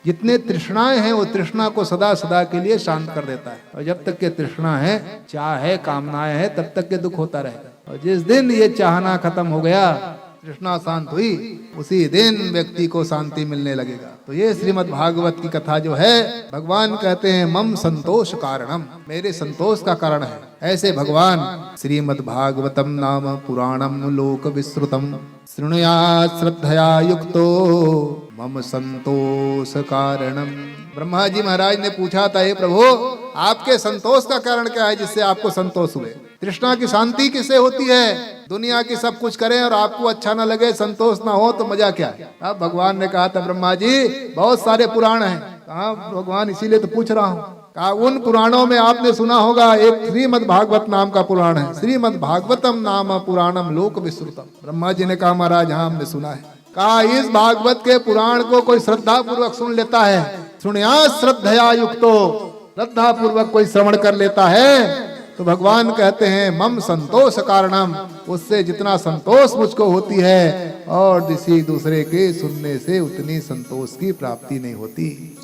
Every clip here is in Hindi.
जितने तृष्णाएं हैं वो तृष्णा को सदा सदा के लिए शांत कर देता है। और जब तक के तृष्णा है, चाह है, कामनाएं है, तब तक के दुख होता रहेगा। और जिस दिन ये चाहना खत्म हो गया, तृष्णा शांत हुई, उसी दिन व्यक्ति को शांति मिलने लगेगा। तो ये श्रीमद् भागवत की कथा जो है, भगवान कहते हैं मम संतोष कारणम, मेरे संतोष का कारण है। ऐसे भगवान श्रीमद् भागवतम नाम पुराणम लोक विश्रुतम शृणुयात् श्रद्धया युक्तो मम संतोष कारणम। ब्रह्मा जी महाराज ने पूछा था, हे प्रभु आपके संतोष का कारण क्या है जिससे आपको संतोष हुए? तृष्णा की शांति किससे होती है? दुनिया की सब कुछ करें और आपको अच्छा ना लगे, संतोष ना हो तो मजा क्या है? अब भगवान ने कहा था, ब्रह्मा जी बहुत सारे पुराण हैं। कहा भगवान इसीलिए तो पूछ रहा हूँ। कहा उन पुराणों में आपने सुना होगा, एक श्रीमद् भागवत नाम का पुराण है, श्रीमद् भागवतम नाम पुराणम लोक विश्रुतम। ब्रह्मा जी ने कहा महाराज हाँ हमने सुना है। कहा इस भागवत के पुराण को कोई श्रद्धा पूर्वक सुन लेता है, सुनिया श्रद्धया युक्तो, श्रद्धा पूर्वक कोई श्रवण कर लेता है, तो भगवान कहते हैं मम संतोष कारणम, उससे जितना संतोष मुझको होती है और किसी दूसरे के सुनने से उतनी संतोष की प्राप्ति नहीं होती।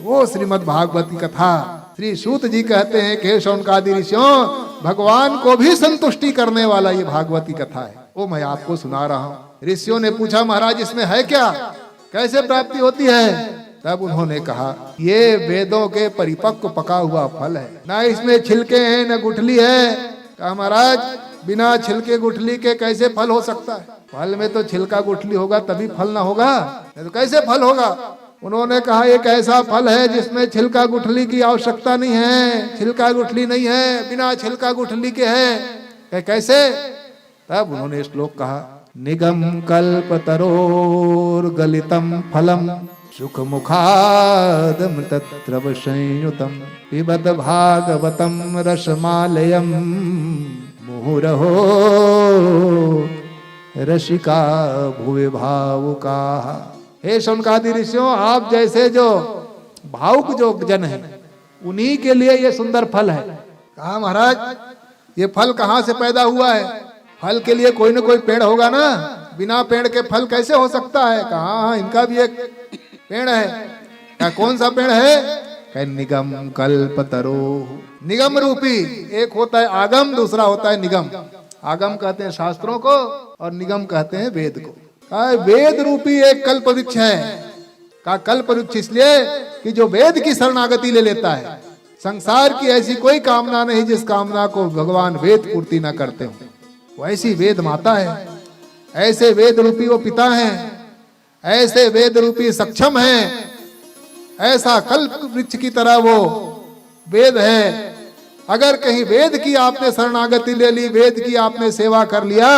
वो श्रीमद् भागवत की कथा श्री सूत जी कहते हैं कि शौनकादि ऋषियों, भगवान को भी संतुष्टि करने वाला ये भागवत की कथा है, वो मैं आपको सुना रहा हूँ। ऋषियों ने पूछा महाराज इसमें है क्या, कैसे प्राप्ति होती है? तब उन्होंने कहा ये वेदों के परिपक्व पका हुआ फल है, ना इसमें छिलके हैं न गुठली है। कहा महाराज बिना छिलके गुठली के कैसे फल हो सकता है? फल में तो छिलका गुठली होगा तभी फल ना होगा, तो कैसे फल होगा? उन्होंने कहा एक ऐसा फल है जिसमें छिलका गुठली की आवश्यकता नहीं है, छिलका गुठली नहीं है, बिना छिलका गुठली के है। कैसे? तब उन्होंने श्लोक कहा निगम कल्प तरोर गलितम फलम सुख मुखादम तत्रव संयुतम पिबत भागवतम रसमालयम मुहुरहो रसिका भुवि भावुका। हे शौनकादि ऋषियों, आप जैसे जो भावुक जो जन है उन्हीं के लिए ये सुंदर फल है। कहा महाराज ये फल कहाँ से पैदा हुआ है? फल के लिए कोई न कोई पेड़ होगा ना, बिना पेड़ के फल कैसे हो सकता है? कहा इनका भी एक पेड़ है। क्या कौन सा पेड़ है? कह निगम कल्पतरो, निगम रूपी, एक होता है आगम, दूसरा होता है निगम। आगम कहते हैं शास्त्रों को और निगम कहते हैं वेद को। कहा वेद रूपी एक कल्प वृक्ष है। कहा कल्प वृक्ष इसलिए कि जो वेद की शरणागति ले लेता है, संसार की ऐसी कोई कामना नहीं जिस कामना को भगवान वेद पूर्ति न करते हो, वैसी वेद माता है, ऐसे वेद रूपी वो पिता हैं, ऐसे वेद रूपी सक्षम हैं, ऐसा कल्प वृक्ष की तरह वो वेद है। अगर कहीं वेद की आपने शरणागति ले ली, वेद की आपने सेवा कर लिया,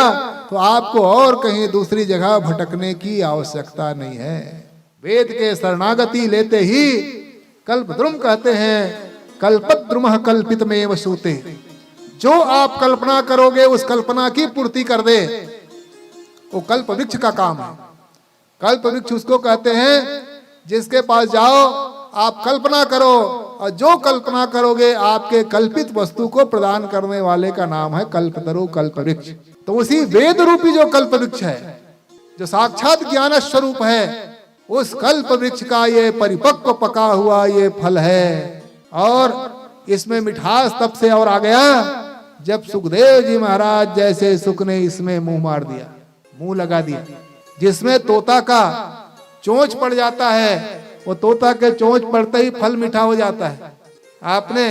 तो आपको और कहीं दूसरी जगह भटकने की आवश्यकता नहीं है। वेद के शरणागति लेते ही कल्पद्रुम कहते हैं, कल्पद्रुमः कल्पितमेव सूते, जो आप कल्पना करोगे उस कल्पना की पूर्ति कर दे, वो कल्प वृक्ष का काम है। कल्प वृक्ष उसको कहते हैं जिसके पास जाओ आप कल्पना करो और जो कल्पना करोगे आपके कल्पित वस्तु को प्रदान करने वाले का नाम है कल्पतरु कल्प वृक्ष। तो उसी वेद रूपी जो कल्प वृक्ष है, जो साक्षात ज्ञान स्वरूप है, उस कल्प वृक्ष का ये परिपक्व पका हुआ ये फल है। और इसमें मिठास तब से और आ गया जब सुखदेव जी महाराज जैसे सुख ने इसमें मुंह मार दिया, मुंह लगा दिया। जिसमें तोता का चोंच पड़ जाता है, वो तोता के चोंच पड़ते ही फल मीठा हो जाता है। आपने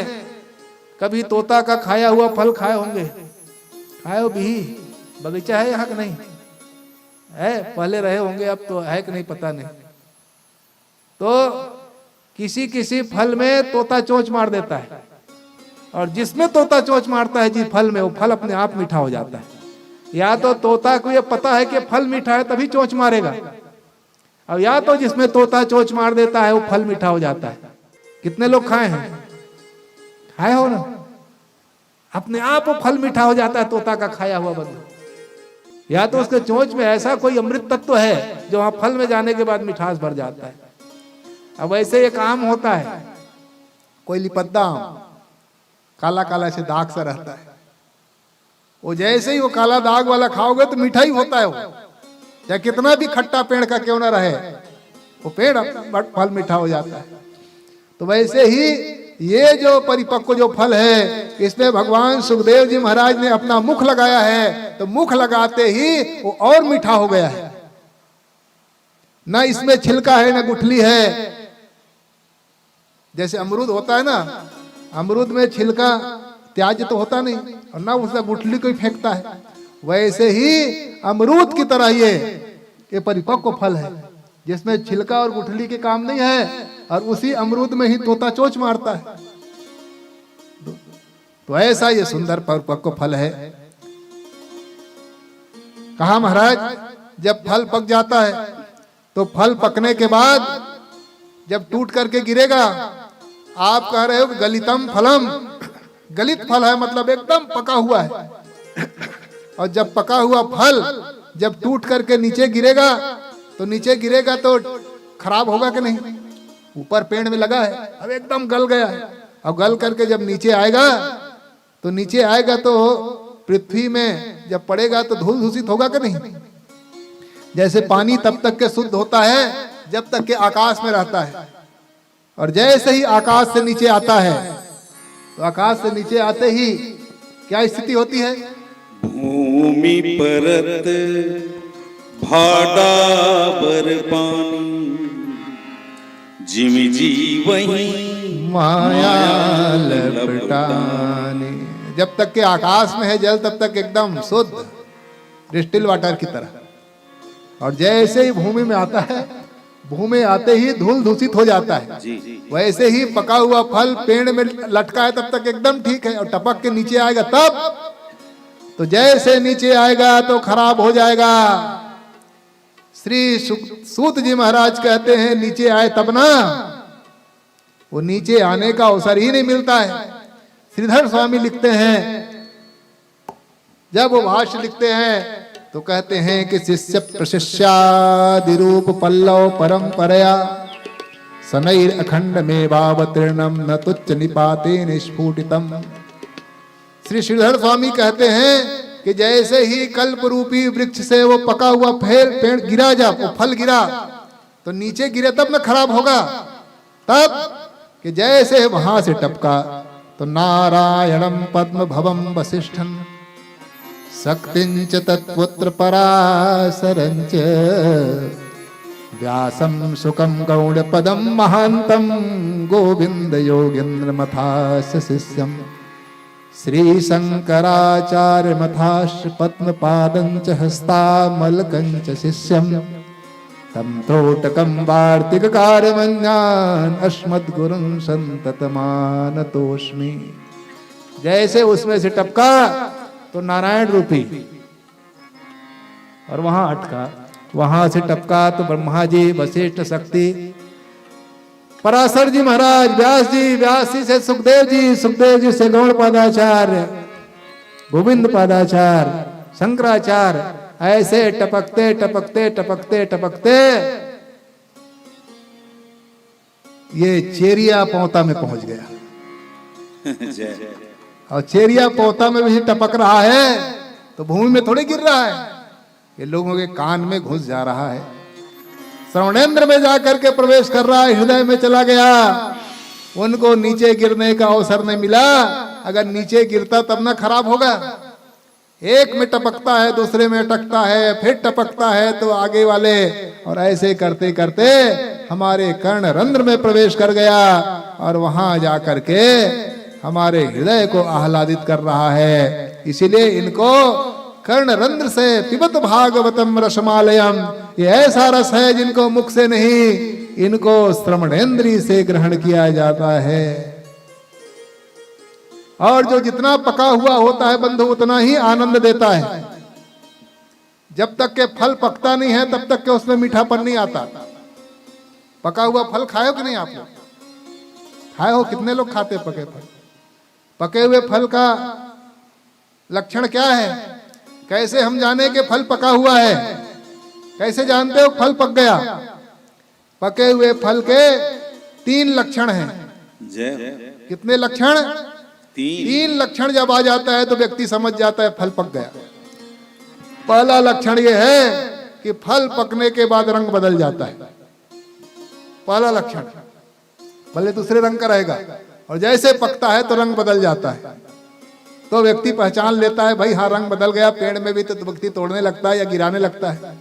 कभी तोता का खाया हुआ फल खाए होंगे? खाए हो भी? बगीचा है यहाँ का? नहीं है, पहले रहे होंगे, अब तो है कि नहीं पता नहीं। तो किसी किसी फल में तोता चोंच मार देता है, और जिसमें तोता चोंच मारता है जी फल में, वो फल अपने आप मीठा हो जाता है। या तो तोता को ये पता है कि फल मीठा है तभी चोंच मारेगा, और या तो जिसमें तोता चोंच मार देता है वो फल मीठा हो जाता है। कितने लोग खाए हैं? खाए हो ना? अपने आप वो फल मीठा हो जाता है तोता का खाया हुआ बंद। या तो उसके चोंच में ऐसा कोई अमृत तत्व है जो वहां फल में जाने के बाद मिठास भर जाता है। अब ऐसे एक आम होता है, कोई लिपद्दा आम, काला काला से दाग सा रहता है। वो जैसे ही वो काला दाग वाला खाओगे तो मीठा ही होता है वो, या कितना भी खट्टा पेड़ का क्यों ना रहे, वो पेड़ फल मीठा हो जाता है। तो वैसे ही ये जो परिपक्व जो फल है, इसमें भगवान सुखदेव जी महाराज ने अपना मुख लगाया है, तो मुख लगाते ही वो और मीठा हो गया है। ना इसमें छिलका है ना गुठली है। जैसे अमरूद होता है ना, अमरूद में छिलका त्याज्य तो होता नहीं और ना उसका गुठली कोई फेंकता है, वैसे ही अमरूद की तरह ये परिपक्व फल है जिसमें छिलका और गुठली के काम नहीं है, और उसी अमरूद में ही तोता चोंच मारता है। तो ऐसा ये सुंदर परिपक्व फल है। कहा महाराज, जब फल पक जाता है तो फल पकने के बाद जब टूट करके गिरेगा, आप कह रहे हो गलितम फलम, गलित फल है मतलब एकदम पका हुआ है। और जब पका हुआ फल जब टूट करके नीचे गिरेगा, तो नीचे गिरेगा तो खराब होगा कि नहीं? ऊपर पेड़ में लगा है, अब एकदम गल गया है, अब गल करके जब नीचे आएगा तो नीचे आएगा तो पृथ्वी में जब पड़ेगा तो धूल दूषित होगा कि नहीं? जैसे पानी तब तक के शुद्ध होता है जब तक के आकाश में रहता है, और जैसे ही आकाश से नीचे आता है तो आकाश से नीचे आते ही क्या स्थिति होती है? भूमि परत भाड़ा बर पानी, जिम जी वही माया लपटानी। जब तक के आकाश में है जल तब तक एकदम शुद्ध डिस्टिल वाटर की तरह, और जैसे ही भूमि में आता है, भूमि आते ही धूल दूषित हो जाता है। वैसे ही पका हुआ फल पेड़ में लटका है तब तक एकदम ठीक है, और टपक के नीचे आएगा तब, तो जैसे नीचे आएगा तो खराब हो जाएगा। श्री सूत जी महाराज कहते हैं नीचे आए तब ना, वो नीचे आने का अवसर ही नहीं मिलता है। श्रीधर स्वामी लिखते हैं, जब वो भाष्य लिखते हैं तो कहते हैं कि शिष्य प्रशिष्यादि रूप पल्लव परंपरया सनैर अखंड में भावतीर्णम न तुच्छ निपाते निस्फुटितम। श्री श्रीधर स्वामी कहते हैं कि जैसे ही कल्प रूपी वृक्ष से वो पका हुआ पेड़ गिरा, जब वो फल गिरा तो नीचे गिरे तब न खराब होगा, तब कि जैसे वहां से टपका तो नारायणम पद्म भवम वसिष्ठम शक्तिंच तत्पुत्र पराशरंच व्यासम सुखम गौड़ पदम महांतम गोविंद योगेंद्र मथास शिष्यम श्री शंकराचार्य मथाश पद्म पादंच हस्तामलकंच शिष्यम तम त्रोटकम वार्तिक कार्यमन्यान अस्मद्गुरुं संततमानतोस्मि। जैसे उसमें से टपका तो नारायण रूपी, और वहां अटका, वहां से टपका तो ब्रह्मा जी, वशिष्ठ, शक्ति, पराशर जी महाराज, व्यास जी से सुखदेव जी से गौड़ पादाचार्य, गोविंद पादाचार्य, शंकराचार्य, ऐसे टपकते टपकते टपकते टपकते ये चेरिया पौता में पहुंच गया। और चेरिया पौता में भी टपक रहा है तो भूमि में थोड़ी गिर रहा है, ये लोगों के कान में घुस जा रहा है, श्रवणेंद्र में जाकर के प्रवेश कर रहा है, हृदय में चला गया। उनको नीचे गिरने का अवसर नहीं मिला। अगर नीचे गिरता तब ना खराब होगा। एक में टपकता है, दूसरे में अटकता है, फिर टपकता है तो आगे वाले, और ऐसे करते करते हमारे कर्ण रंध्र में प्रवेश कर गया, और वहां जाकर के हमारे हृदय को आह्लादित कर रहा है। इसीलिए इनको कर्ण रंध्र से पिबत भागवतम रसमालयम, ये ऐसा रस है जिनको मुख से नहीं, इनको श्रवणेंद्रिय से ग्रहण किया जाता है। और जो जितना पका हुआ होता है बंधु उतना ही आनंद देता है। जब तक के फल पकता नहीं है तब तक के उसमें मीठापन नहीं आता। पका हुआ फल खाए हो कि नहीं? आप लोग खाए हो? कितने लोग खाते पके फल? पके हुए फल का लक्षण क्या है? कैसे हम जाने के फल पका हुआ है? कैसे जानते हो फल पक गया? पके हुए फल के 3 लक्षण हैं। कितने लक्षण? 3 लक्षण जब आ जाता है तो व्यक्ति समझ जाता है फल पक गया। पहला लक्षण यह है कि फल पकने के बाद रंग बदल जाता है। पहला लक्षण। भले दूसरे रंग का रहेगा, और जैसे पकता है तो रंग बदल जाता है, तो व्यक्ति पहचान लेता है भाई हाँ रंग बदल गया। पेड़ में भी तो व्यक्ति तोड़ने लगता है या गिराने लगता है।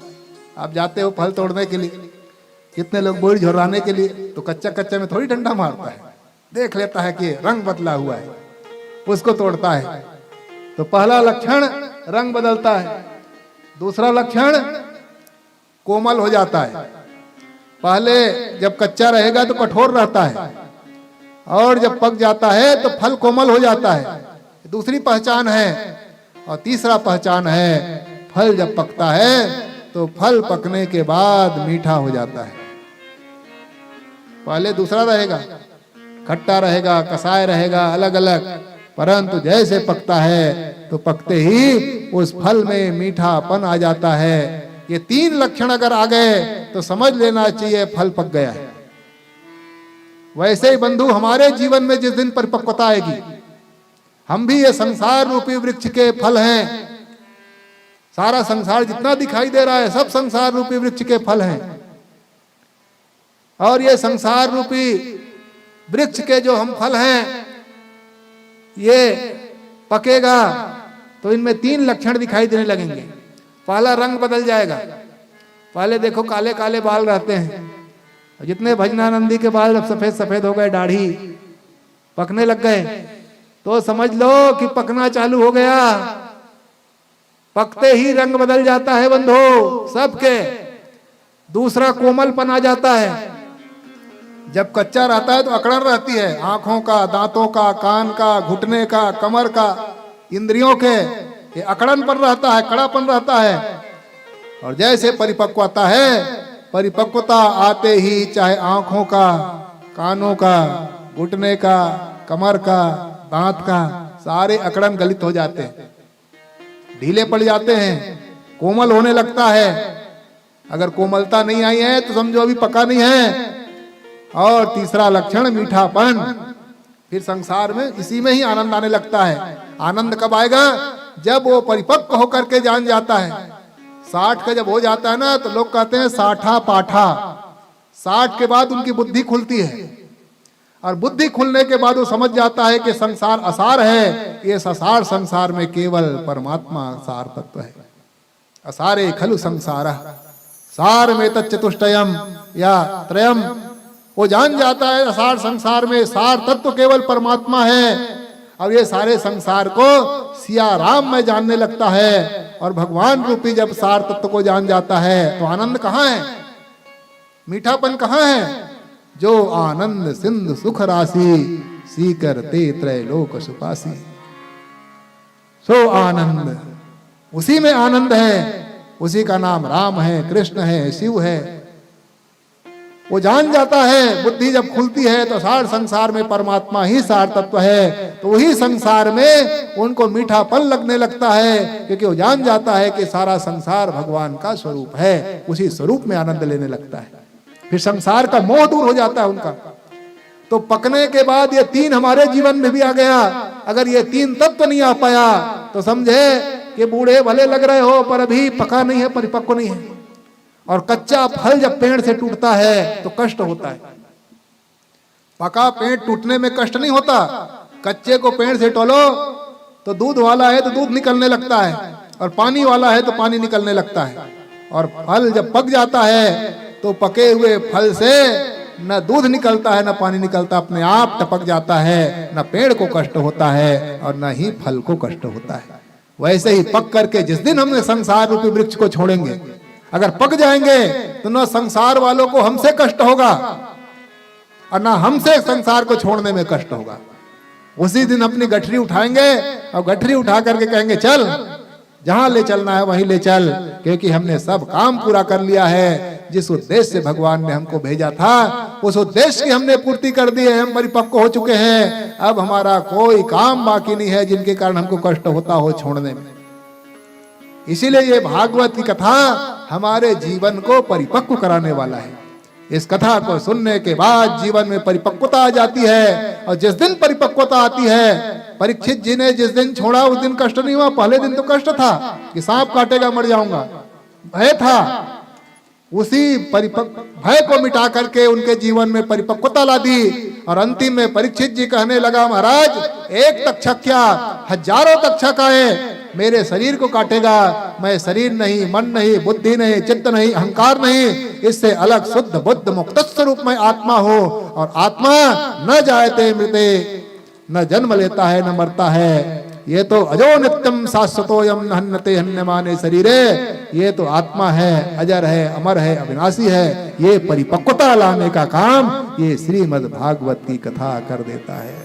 आप जाते हो फल तोड़ने के लिए, कितने लोग बोरी झुर्राने के लिए, तो कच्चा कच्चा में थोड़ी डंडा मारता है, देख लेता है कि रंग बदला हुआ है, उसको तोड़ता है। तो पहला लक्षण रंग बदलता है। दूसरा लक्षण कोमल हो जाता है। पहले जब कच्चा रहेगा तो कठोर रहता है, और जब पक जाता है तो फल कोमल हो जाता है। दूसरी पहचान है। और तीसरा पहचान है, फल जब पकता है तो फल पकने के बाद मीठा हो जाता है। पहले दूसरा रहेगा, खट्टा रहेगा, कसाय रहेगा, अलग अलग, परंतु जैसे पकता है तो पकते ही उस फल में मीठापन आ जाता है। ये तीन लक्षण अगर आ गए तो समझ लेना चाहिए फल पक गया है। वैसे ही बंधु हमारे जीवन में जिस दिन परिपक्वता आएगी, हम भी ये संसार रूपी वृक्ष के फल हैं। सारा संसार जितना दिखाई दे रहा है सब संसार रूपी वृक्ष के फल हैं। और ये संसार रूपी वृक्ष के जो हम फल हैं, ये पकेगा तो इनमें तीन लक्षण दिखाई देने लगेंगे। पहला रंग बदल जाएगा। पहले देखो काले काले बाल रहते हैं, जितने भजनानंदी के बाल जब सफेद सफेद हो गए, दाढ़ी पकने लग गए, तो समझ लो कि पकना चालू हो गया। पकते ही रंग बदल जाता है बंधु सबके। दूसरा कोमलपन आ जाता है। जब कच्चा रहता है तो अकड़न रहती है, आंखों का, दांतों का, कान का, घुटने का, कमर का, इंद्रियों के, ये अकड़नपन रहता है, कड़ापन रहता है। और जैसे परिपक्वता है, परिपक्वता आते ही चाहे आंखों का, कानों का, घुटने का, कमर का, दांत का, सारे अकड़न गलित हो जाते हैं, ढीले पड़ जाते हैं, कोमल होने लगता है। अगर कोमलता नहीं आई है तो समझो अभी पका नहीं है। और तीसरा लक्षण मीठापन। फिर संसार में इसी में ही आनंद आने लगता है। आनंद कब आएगा? जब वो परिपक्व होकर के जान जाता है। 60 का जब हो जाता है ना तो लोग कहते हैं साठा पाठा। 60 के बाद उनकी बुद्धि खुलती है, और बुद्धि खुलने के बाद वो समझ जाता है कि संसार असार है। ये असार संसार में केवल परमात्मा सार तत्व है। असारे खलु संसार सार में तच्चतुष्टयम या त्रयम। वो जान जाता है असार संसार में सार तत्व केवल परमात्मा है। अब ये सारे संसार को सिया राम में जानने लगता है। और भगवान रूपी जब सार तत्व को जान जाता है तो आनंद कहाँ है, मीठापन कहाँ है? जो आनंद सिंधु सुख राशि सीकर ते त्रैलोक सुपासी। सो आनंद, उसी में आनंद है। उसी का नाम राम है, कृष्ण है, शिव है। वो जान जाता है। बुद्धि जब खुलती है तो सार संसार में परमात्मा ही सार तत्व है। तो वही संसार में उनको मीठापन लगने लगता है, क्योंकि वो जान जाता है कि सारा संसार भगवान का स्वरूप है। उसी स्वरूप में आनंद लेने लगता है। फिर संसार का मोह दूर हो जाता है उनका। तो पकने के बाद ये तीन हमारे जीवन में भी आ गया। अगर ये तीन तत्व नहीं आ पाया तो समझे कि बूढ़े भले लग रहे हो पर अभी पका नहीं है, परिपक्व नहीं है। और कच्चा फल जब पेड़ से टूटता है तो कष्ट होता है। पका पेड़ टूटने में कष्ट नहीं होता। कच्चे को पेड़ से तोलो तो दूध वाला है तो दूध निकलने लगता है, और पानी वाला है तो पानी निकलने लगता है। और फल जब पक जाता है तो पके हुए फल से न दूध निकलता है न पानी निकलता, अपने आप टपक जाता है। न पेड़ को कष्ट होता है और न ही फल को कष्ट होता है। वैसे ही पक करके जिस दिन हमने संसार रूपी वृक्ष को छोड़ेंगे, अगर पक जाएंगे तो न संसार वालों को हमसे कष्ट होगा और न हमसे संसार को छोड़ने में कष्ट होगा। उसी दिन अपनी गठरी उठाएंगे और गठरी उठा करके कहेंगे चल, जहां ले चलना है वहीं ले चल, क्योंकि हमने सब काम पूरा कर लिया है। जिस उद्देश्य से भगवान ने हमको भेजा था उस उद्देश्य की हमने पूर्ति कर दी है। हम परिपक्व हो चुके हैं। अब हमारा कोई काम बाकी नहीं है जिनके कारण हमको कष्ट होता हो छोड़ने में। इसीलिए ये भागवत की कथा हमारे जीवन को परिपक्व कराने वाला है। इस कथा को सुनने के बाद जीवन में परिपक्वता आ जाती है। और जिस दिन परिपक्वता आती है, परीक्षित जी ने जिस दिन छोड़ा उस दिन कष्ट नहीं हुआ। पहले दिन तो कष्ट था कि सांप काटेगा मर जाऊंगा, भय था। उसी परिपक्व भय को मिटा करके उनके जीवन में परिपक्वता ला दी। और अंतिम में परीक्षित जी कहने लगा, महाराज एक तक्षक क्या हजारों तक्षक आए, मेरे शरीर को काटेगा, मैं शरीर नहीं, मन नहीं, बुद्धि नहीं, चित्त नहीं, अहंकार नहीं, इससे अलग शुद्ध बुद्ध मुक्त स्वरूप में आत्मा हो। और आत्मा न जायते मृते, न जन्म लेता है न मरता है, ये तो अजो नित्यम शाश्वतोयम न हन्यते हन्यमाने शरीरे, ये तो आत्मा है, अजर है, अमर है, अविनाशी है। ये परिपक्वता लाने का काम ये श्रीमद् भागवत की कथा कर देता है।